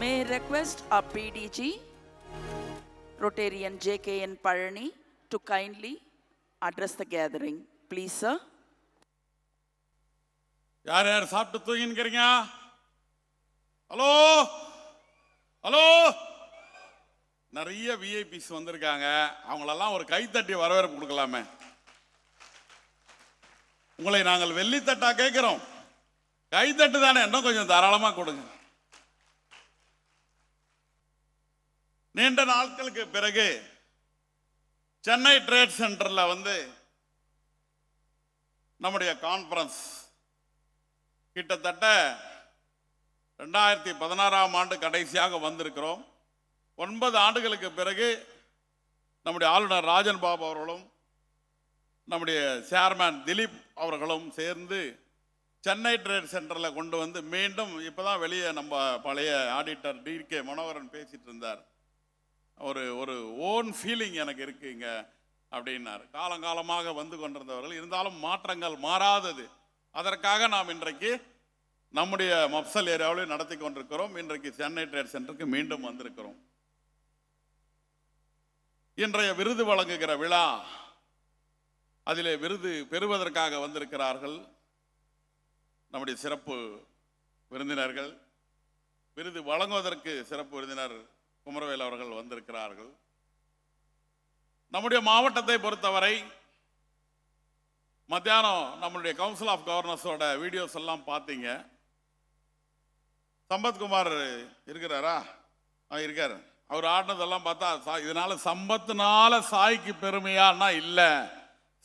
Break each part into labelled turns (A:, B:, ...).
A: May I request our PDG, Rotarian JKN Palani, to kindly address the gathering. Please, sir.
B: யார் யார் சாப்பிட்டு தூங்கிக்கிறீங்க? Hello hello, நிறைய VIPs வந்திருக்காங்க. அவங்களெல்லாம் ஒரு கைத்தட்டி வரவேற்பு கொடுக்கலாமே. உங்களை நாங்கள் வெள்ளித்தட்டா கேட்கிறோம். கைத்தட்டு தானே, இன்னும் கொஞ்சம் தாராளமாக கொடுங்க. நீண்ட நாட்களுக்கு பிறகு சென்னை ட்ரேட் சென்டர்ல நம்முடைய கான்ஃபரன்ஸ் கிட்டத்தட்ட 2016ஆம் ஆண்டு கடைசியாக வந்திருக்கிறோம். 9 ஆண்டுகளுக்கு பிறகு நம்முடைய ஆளுநர் ராஜன் பாபு அவர்களும் நம்முடைய சேர்மேன் திலீப் அவர்களும் சேர்ந்து சென்னை ட்ரேட் சென்டரில் கொண்டு வந்து மீண்டும் இப்போதான் வெளியே நம்ம பழைய ஆடிட்டர் DK மனோகரன் பேசிட்டு இருந்தார். ஒரு ஓன் ஃபீலிங் எனக்கு இருக்குங்க அப்படின்னார். காலங்காலமாக வந்து கொண்டிருந்தவர்கள், இருந்தாலும் மாற்றங்கள் மாறாதது. அதற்காக நாம் இன்றைக்கு நம்முடைய மப்சல் ஏரியாவிலே நடத்தி கொண்டிருக்கிறோம். இன்றைக்கு சென்னை ட்ரேட் சென்டருக்கு மீண்டும் வந்திருக்கிறோம். இன்றைய விருது வழங்குகிற விழா, அதிலே விருது பெறுவதற்காக வந்திருக்கிறார்கள் நம்முடைய சிறப்பு விருந்தினர்கள். விருது வழங்குவதற்கு சிறப்பு விருந்தினர் குமரவேல் அவர்கள் வந்திருக்கிறார்கள். நம்முடைய மாவட்டத்தை பொறுத்தவரை மத்தியானம் நம்மளுடைய கவுன்சில் ஆஃப் கவர்னர்ஸோட வீடியோஸ் எல்லாம் பார்த்தீங்க. சம்பத்குமார் இருக்கிறாரா? இருக்கார். அவர் ஆடினதெல்லாம் பார்த்தா இதனால சம்பத்துனால சாய்க்கு பெருமையான்னா இல்லை,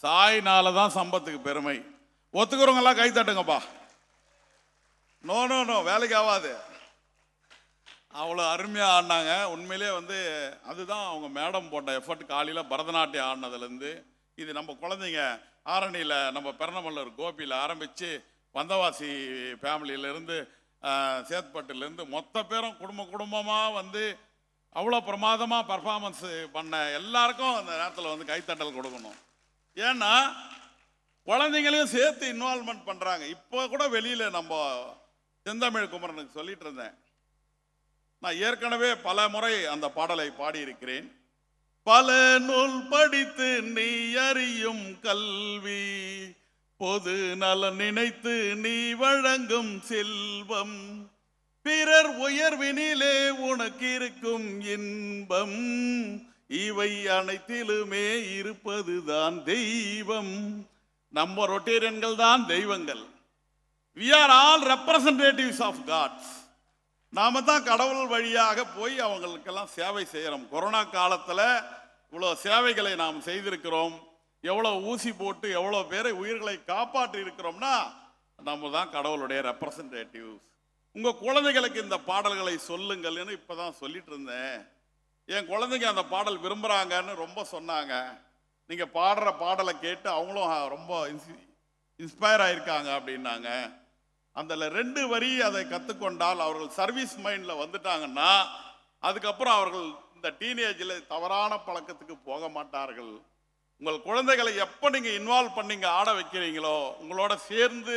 B: சாய்னால தான் சம்பத்துக்கு பெருமை. ஒத்துக்கிறவங்கெல்லாம் கை தட்டுங்கப்பா. நோ நோ நோ, வேலைக்கு ஆகாது. அவ்வளோ அருமையாக ஆடினாங்க. உண்மையிலே அதுதான் அவங்க மேடம் போட்ட எஃபர்ட். காலையில் பரதநாட்டியம் ஆடினதுலேருந்து இது நம்ம குழந்தைங்க ஆரணியில் நம்ம பெரணமல்லூர் கோபியில் ஆரம்பித்து வந்தவாசி ஃபேமிலியிலேருந்து சேத்பட்டுலேருந்து மொத்த பேரும் குடும்பமாக அவ்வளோ பிரமாதமாக பர்ஃபார்மன்ஸ் பண்ண எல்லாருக்கும் அந்த நேரத்தில் கைத்தட்டல் கொடுக்கணும். ஏன்னா குழந்தைங்களையும் சேர்த்து இன்வால்மெண்ட் பண்ணுறாங்க. இப்போ கூட வெளியில் நம்ம செந்தமிழ் குமரனுக்கு சொல்லிட்டு இருந்தேன், நான் ஏற்கனவே பல முறை அந்த பாடலை பாடியிருக்கிறேன். பல நூல் படித்து நீ அறியும் கல்வி, பொது நலன் நினைத்து நீ வழங்கும் செல்வம், பிறர் உயர்வினிலே உனக்கு இருக்கும் இன்பம், இவை அனைத்திலுமே இருப்பதுதான் தெய்வம். நம்ம ரொட்டேரியன்கள் தான் தெய்வங்கள். We are all representatives of gods. நாம தான் கடவுள் வழியாக போய் அவங்களுக்கெல்லாம் சேவை செய்கிறோம். கொரோனா காலத்தில் இவ்வளோ சேவைகளை நாம் செய்திருக்கிறோம். எவ்வளோ ஊசி போட்டு எவ்வளோ பேரை உயிர்களை காப்பாற்றி இருக்கிறோம்னா நம்ம தான் கடவுளுடைய ரெப்ரசன்டேட்டிவ்ஸ். உங்கள் குழந்தைகளுக்கு இந்த பாடல்களை சொல்லுங்கள்னு இப்போ தான் சொல்லிட்டு இருந்தேன். என் குழந்தைங்க அந்த பாடல் விரும்புகிறாங்கன்னு ரொம்ப சொன்னாங்க. நீங்கள் பாடுற பாடலை கேட்டு அவங்களும் ரொம்ப இன்ஸ்பயர் ஆயிருக்காங்க அப்படின்னாங்க. அதில் 2 வரி அதை கற்றுக்கொண்டால் அவர்கள் சர்வீஸ் மைண்டில் வந்துட்டாங்கன்னா அதுக்கப்புறம் அவர்கள் இந்த டீனேஜில் தவறான பழக்கத்துக்கு போக மாட்டார்கள். உங்கள் குழந்தைகளை எப்போ நீங்கள் இன்வால்வ் பண்ணிங்க ஆட வைக்கிறீங்களோ, உங்களோட சேர்ந்து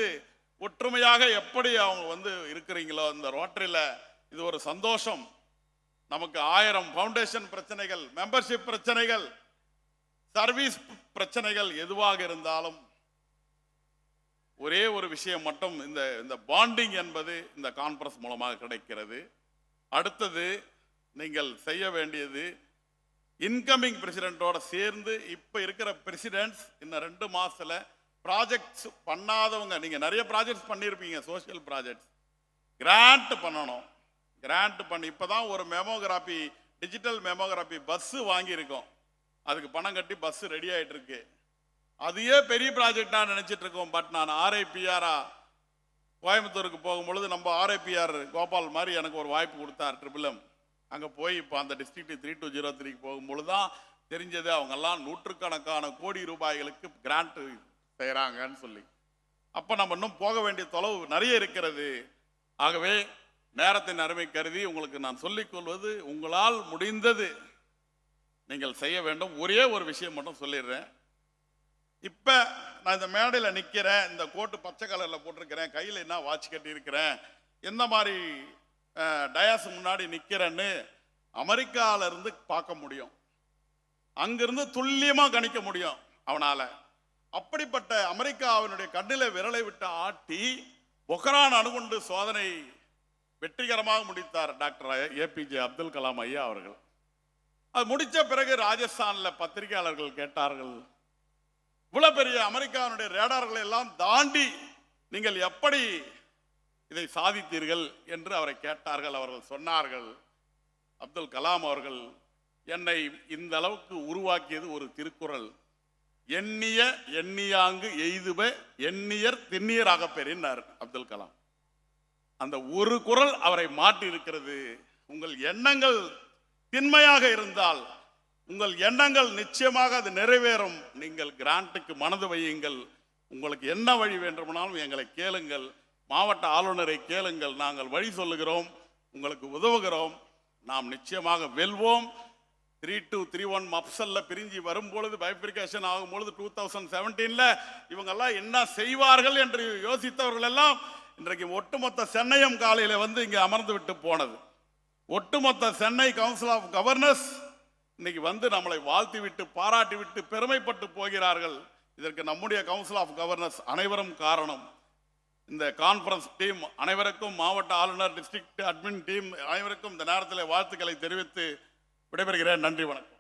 B: ஒற்றுமையாக எப்படி அவங்க இருக்கிறீங்களோ, இந்த ரோட்டரியில் இது ஒரு சந்தோஷம். நமக்கு 1000 ஃபவுண்டேஷன் பிரச்சனைகள், மெம்பர்ஷிப் பிரச்சனைகள், சர்வீஸ் பிரச்சனைகள் எதுவாக இருந்தாலும் ஒரே ஒரு விஷயம் மட்டும், இந்த பாண்டிங் என்பது இந்த கான்ஃபரன்ஸ் மூலமாக கிடைக்கிறது. அடுத்தது நீங்கள் செய்ய வேண்டியது, இன்கமிங் பிரசிடென்ட்டோட சேர்ந்து இப்போ இருக்கிற பிரசிடென்ட்ஸ் இன்னும் 2 மாதத்தில் ப்ராஜெக்ட்ஸ் பண்ணாதவங்க, நீங்கள் நிறைய ப்ராஜெக்ட்ஸ் பண்ணியிருப்பீங்க, சோஷியல் ப்ராஜெக்ட்ஸ், கிராண்ட் பண்ணணும். கிராண்ட் பண்ணி இப்போ தான் ஒரு மெமோகிராஃபி, டிஜிட்டல் மெமோகிராஃபி பஸ்ஸு வாங்கியிருக்கோம். அதுக்கு பணம் கட்டி பஸ்ஸு ரெடி ஆகிட்டு இருக்கு. அதையே பெரிய ப்ராஜெக்டாக நினச்சிட்டு இருக்கோம். பட் நான் RIPR கோயம்புத்தூருக்கு போகும்பொழுது நம்ம RIPR கோபால் மாதிரி எனக்கு ஒரு வாய்ப்பு கொடுத்தார் MMM. அங்கே போய் இப்போ அந்த டிஸ்ட்ரிக்ட் 3203க்கு போகும்பொழுது தான் தெரிஞ்சது அவங்கெல்லாம் நூற்றுக்கணக்கான கோடி ரூபாய்களுக்கு கிராண்ட் செய்கிறாங்கன்னு சொல்லி. அப்போ நம்ம இன்னும் போக வேண்டிய தொலைவு நிறைய இருக்கிறது. ஆகவே நேரத்தின் அருமை கருதி உங்களுக்கு நான் சொல்லிக்கொள்வது, உங்களால் முடிந்தது நீங்கள் செய்ய வேண்டும். ஒரே ஒரு விஷயம் மட்டும் சொல்லிடுறேன். இப்போ நான் இந்த மேடையில் நிற்கிறேன், இந்த கோட்டு பச்சை கலரில் போட்டிருக்கிறேன், கையில் என்ன வாட்ச் கட்டி இருக்கிறேன், எந்த மாதிரி டயாஸ் முன்னாடி நிற்கிறேன்னு அமெரிக்கால இருந்து பார்க்க முடியும், அங்கிருந்து துல்லியமாக கணிக்க முடியும் அவனால. அப்படிப்பட்ட அமெரிக்காவினுடைய கண்ணில் விரலை விட்டு ஆட்டி பொக்ரான் அணுகுண்டு சோதனை வெற்றிகரமாக முடித்தார் டாக்டர் ஏபிஜே அப்துல் கலாம் ஐயா அவர்கள். அது முடிச்ச பிறகு ராஜஸ்தான்ல பத்திரிகையாளர்கள் கேட்டார்கள், இவ்வளவு பெரிய அமெரிக்காவுடைய ரேடார்களை எல்லாம் தாண்டி நீங்கள் எப்படி இதை சாதித்தீர்கள் என்று அவரை கேட்டார்கள். அவர்கள் சொன்னார்கள், அப்துல் கலாம் அவர்கள், என்னை இந்த அளவுக்கு உருவாக்கியது ஒரு திருக்குறள், எண்ணிய எண்ணியாங்கு எய்துப எண்ணியர் திண்ணியராக பெறினார் அப்துல் கலாம். அந்த ஒரு குறள் அவரை மாற்றி இருக்கிறது. உங்கள் எண்ணங்கள் திண்மையாக இருந்தால் உங்கள் எண்ணங்கள் நிச்சயமாக அது நிறைவேறும். நீங்கள் கிராண்டுக்கு மனது வையுங்கள், உங்களுக்கு என்ன வழி வேண்டுமானாலும் எங்களை கேளுங்கள், மாவட்ட ஆளுநரை கேளுங்கள், நாங்கள் வழி சொல்லுகிறோம், உங்களுக்கு உதவுகிறோம், நாம் நிச்சயமாக வெல்வோம். 3231 மப்சல்ல பிரிஞ்சு வரும்பொழுது பைபிரிகேஷன் ஆகும்பொழுது 2017ல இவங்கெல்லாம் என்ன செய்வார்கள் என்று யோசித்தவர்கள் எல்லாம் இன்றைக்கு ஒட்டுமொத்த சென்னையும் காலையில் வந்து இங்கே அமர்ந்து விட்டு போனது. ஒட்டுமொத்த சென்னை கவுன்சில் ஆஃப் கவர்னர்ஸ் இன்னைக்கு வந்து நம்மளை வாழ்த்தி விட்டு பாராட்டி விட்டு பெருமைப்பட்டு போகிறார்கள். இதற்கு நம்முடைய கவுன்சில் ஆஃப் கவர்னர்ஸ் அனைவரும் காரணம். இந்த கான்ஃபரன்ஸ் டீம் அனைவருக்கும், மாவட்ட ஆளுநர், டிஸ்ட்ரிக்ட் அட்மின் டீம் அனைவருக்கும் இந்த நேரத்தில் வாழ்த்துக்களை தெரிவித்து விடைபெறுகிறேன். நன்றி, வணக்கம்.